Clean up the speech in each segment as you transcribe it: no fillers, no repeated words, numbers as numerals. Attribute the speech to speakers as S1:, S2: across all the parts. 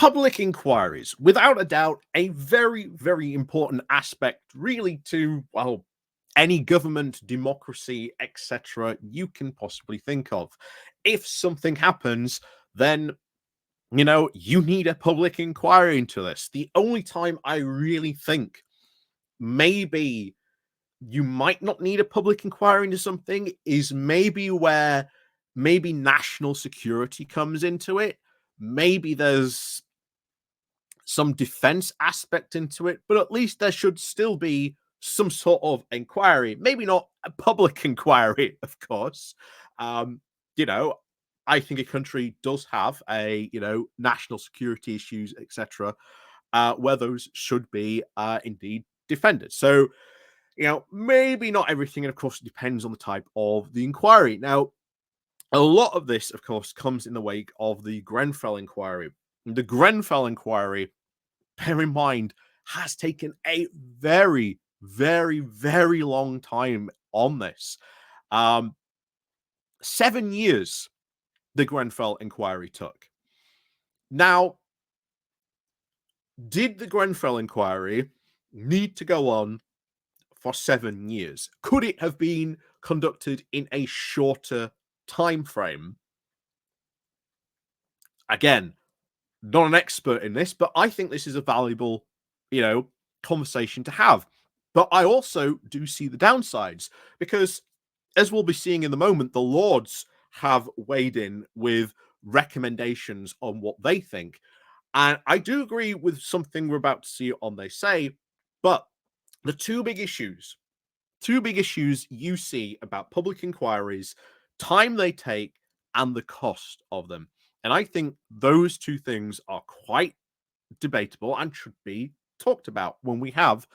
S1: Public inquiries, without a doubt, a very, very important aspect, really, to, well, any government, democracy, etc., you can possibly think of. If something happens, then you need a public inquiry into this. The only time I really think maybe you might not need a public inquiry into something is maybe where maybe national security comes into it. Maybe there's some defense aspect into it, but at least there should still be some sort of inquiry. Maybe not a public inquiry, of course. Um, you know, I think a country does have national security issues, etc., where those should be indeed defended. So, maybe not everything, and of course, it depends on the type of the inquiry. Now, a lot of this, of course, comes in the wake of the Grenfell inquiry. The Grenfell inquiry, bear in mind, has taken a very, very, very long time on this. 7 years the Grenfell inquiry took. Now, did the Grenfell inquiry need to go on for 7 years? Could it have been conducted in a shorter time frame? Again, not an expert in this, but I think this is a valuable, conversation to have. But I also do see the downsides because, as we'll be seeing in the moment, the Lords have weighed in with recommendations on what they think. And I do agree with something we're about to see on They Say, but the two big issues you see about public inquiries, time they take, and the cost of them. And I think those two things are quite debatable and should be talked about when we have,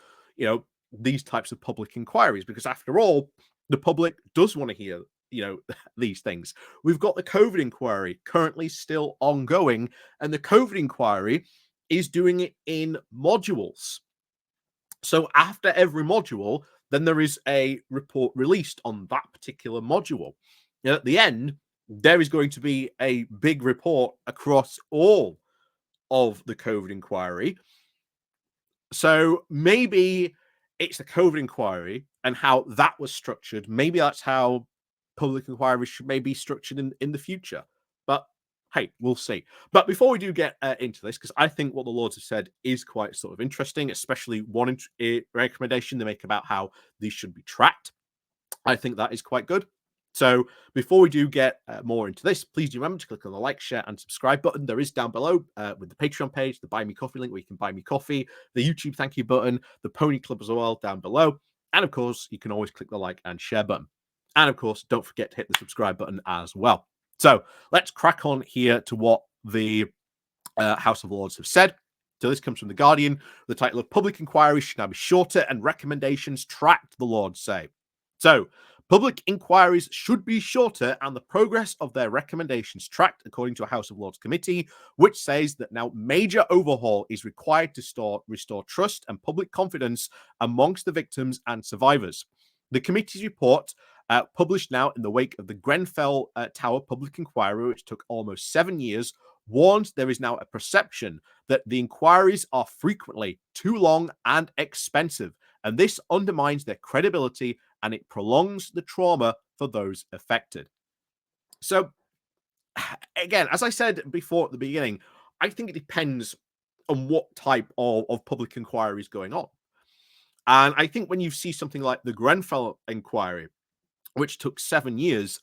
S1: these types of public inquiries, because after all, the public does want to hear, these things. We've got the COVID inquiry currently still ongoing, and the COVID inquiry is doing it in modules. So after every module, then there is a report released on that particular module. At the end, there is going to be a big report across all of the COVID inquiry. So maybe it's the COVID inquiry and how that was structured. Maybe that's how public inquiries should maybe be structured in the future. But hey, we'll see. But before we do get into this, because I think what the Lords have said is quite sort of interesting, especially one recommendation they make about how these should be tracked. I think that is quite good. So before we do get more into this, please do remember to click on the like, share, and subscribe button. There is down below with the Patreon page, the Buy Me Coffee link where you can buy me coffee, the YouTube thank you button, the Pony Club as well down below. And of course, you can always click the like and share button. And of course, don't forget to hit the subscribe button as well. So let's crack on here to what the House of Lords have said. So this comes from The Guardian. The title of Public Inquiries should now be shorter and recommendations tracked, the Lords say. So, public inquiries should be shorter and the progress of their recommendations tracked, according to a House of Lords committee, which says that now major overhaul is required to restore trust and public confidence amongst the victims and survivors. The committee's report, published now in the wake of the Grenfell Tower public inquiry, which took almost 7 years, warns there is now a perception that the inquiries are frequently too long and expensive, and this undermines their credibility and it prolongs the trauma for those affected. So, again, as I said before at the beginning, I think it depends on what type of public inquiry is going on. And I think when you see something like the Grenfell inquiry, which took 7 years,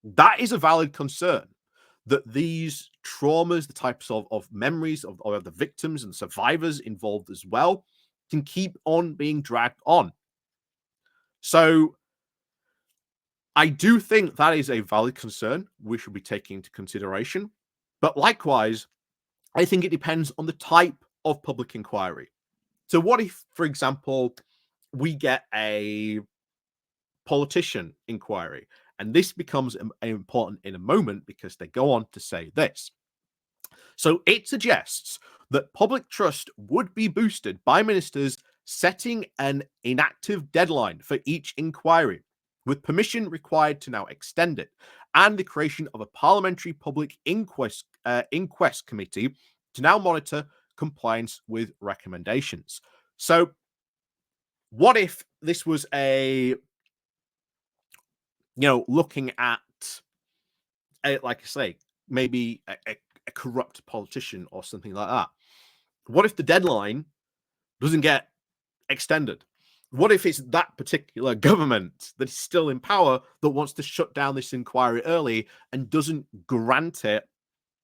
S1: that is a valid concern that these traumas, the types of memories of the victims and survivors involved as well, can keep on being dragged on. So I do think that is a valid concern we should be taking into consideration. But likewise, I think it depends on the type of public inquiry. So what if, for example, we get a politician inquiry? And this becomes important in a moment because they go on to say this. So it suggests that public trust would be boosted by ministers setting an inactive deadline for each inquiry, with permission required to now extend it, and the creation of a parliamentary public inquest committee to now monitor compliance with recommendations. So, what if this was looking at, like I say, maybe a corrupt politician or something like that? What if the deadline doesn't get extended? What if it's that particular government that is still in power that wants to shut down this inquiry early and doesn't grant it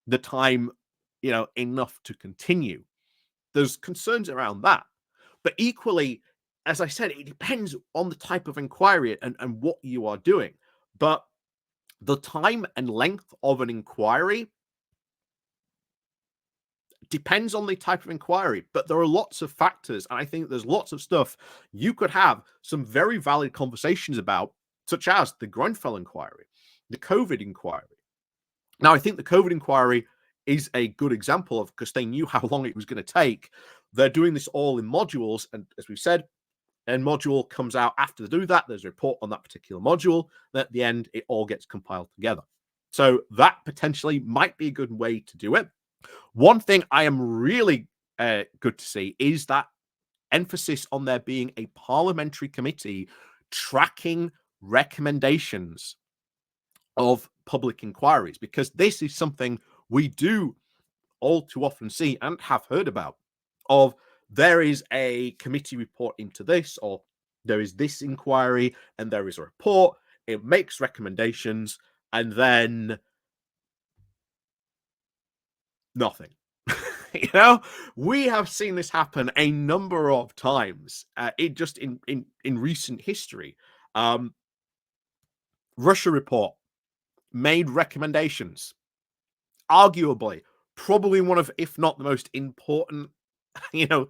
S1: the time, enough to continue? There's concerns around that. But equally, as I said, it depends on the type of inquiry and what you are doing. But the time and length of an inquiry depends on the type of inquiry, but there are lots of factors, and I think there's lots of stuff you could have some very valid conversations about, such as the Grenfell inquiry, the COVID inquiry. Now, I think the COVID inquiry is a good example of, because they knew how long it was going to take. They're doing this all in modules, and as we've said, a module comes out after they do that. There's a report on that particular module. Then at the end, it all gets compiled together. So that potentially might be a good way to do it. One thing I am really good to see is that emphasis on there being a parliamentary committee tracking recommendations of public inquiries, because this is something we do all too often see and have heard about. Of there is a committee report into this, or there is this inquiry and there is a report, it makes recommendations, and then nothing. We have seen this happen a number of times in recent history. Russia report made recommendations, arguably probably one of, if not the most important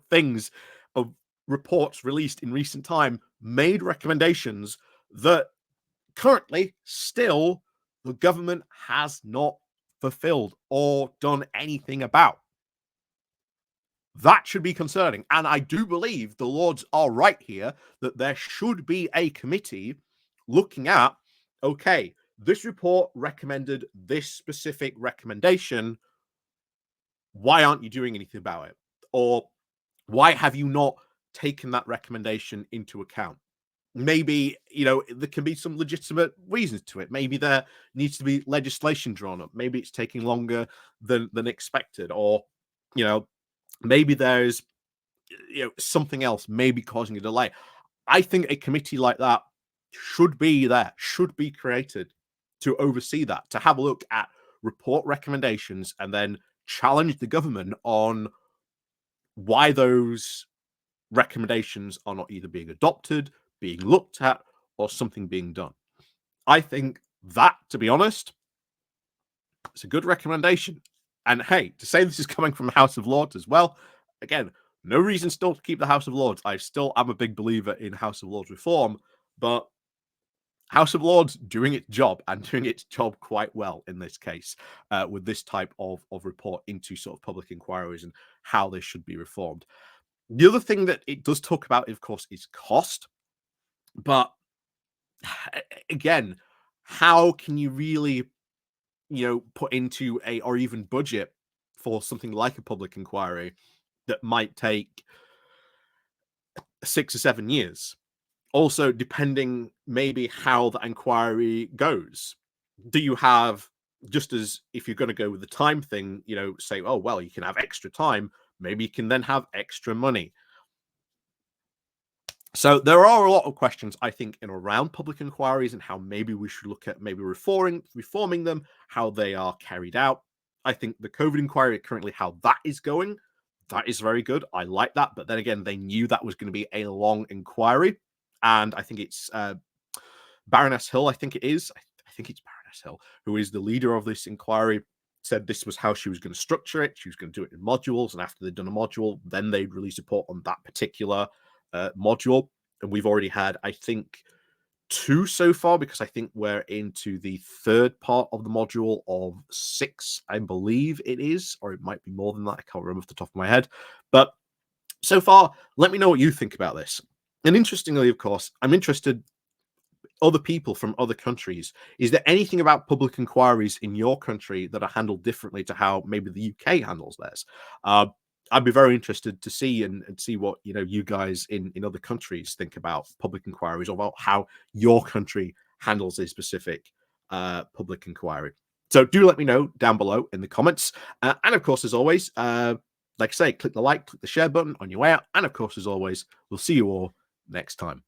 S1: things of reports released in recent time, made recommendations that currently still the government has not fulfilled or done anything about. That should be concerning. And I do believe the Lords are right here that there should be a committee looking at, okay, this report recommended this specific recommendation. Why aren't you doing anything about it? Or why have you not taken that recommendation into account? Maybe, there can be some legitimate reasons to it. Maybe there needs to be legislation drawn up. Maybe it's taking longer than expected. Or, maybe there's something else maybe causing a delay. I think a committee like that should be created to oversee that, to have a look at report recommendations and then challenge the government on why those recommendations are not either being adopted, being looked at, or something being done. I think that, to be honest, it's a good recommendation. And hey, to say this is coming from the House of Lords as well, again, no reason still to keep the House of Lords. I still am a big believer in House of Lords reform, but House of Lords doing its job, and doing its job quite well in this case, with this type of report into sort of public inquiries and how they should be reformed. The other thing that it does talk about, of course, is cost. But again, how can you really, put into or even budget for something like a public inquiry that might take 6 or 7 years? Also, depending maybe how the inquiry goes. Do you have, just as if you're going to go with the time thing, say, oh, well, you can have extra time. Maybe you can then have extra money. So there are a lot of questions, I think, in around public inquiries and how maybe we should look at maybe reforming them, how they are carried out. I think the COVID inquiry currently, how that is going, that is very good. I like that. But then again, they knew that was going to be a long inquiry. And I think it's Baroness Hill, I think it is. I think it's Baroness Hill, who is the leader of this inquiry, said this was how she was going to structure it. She was going to do it in modules. And after they'd done a module, then they'd release a report on that particular module. And we've already had, I think, 2 so far, because I think we're into the 3rd part of the module of 6, I believe it is, or it might be more than that. I can't remember off the top of my head. But so far, let me know what you think about this. And interestingly, of course, I'm interested other people from other countries. Is there anything about public inquiries in your country that are handled differently to how maybe the UK handles theirs? I'd be very interested to see and see what you guys in other countries think about public inquiries, or about how your country handles a specific public inquiry. So do let me know down below in the comments. And of course, as always, like I say, click the like, click the share button on your way out. And of course, as always, we'll see you all next time.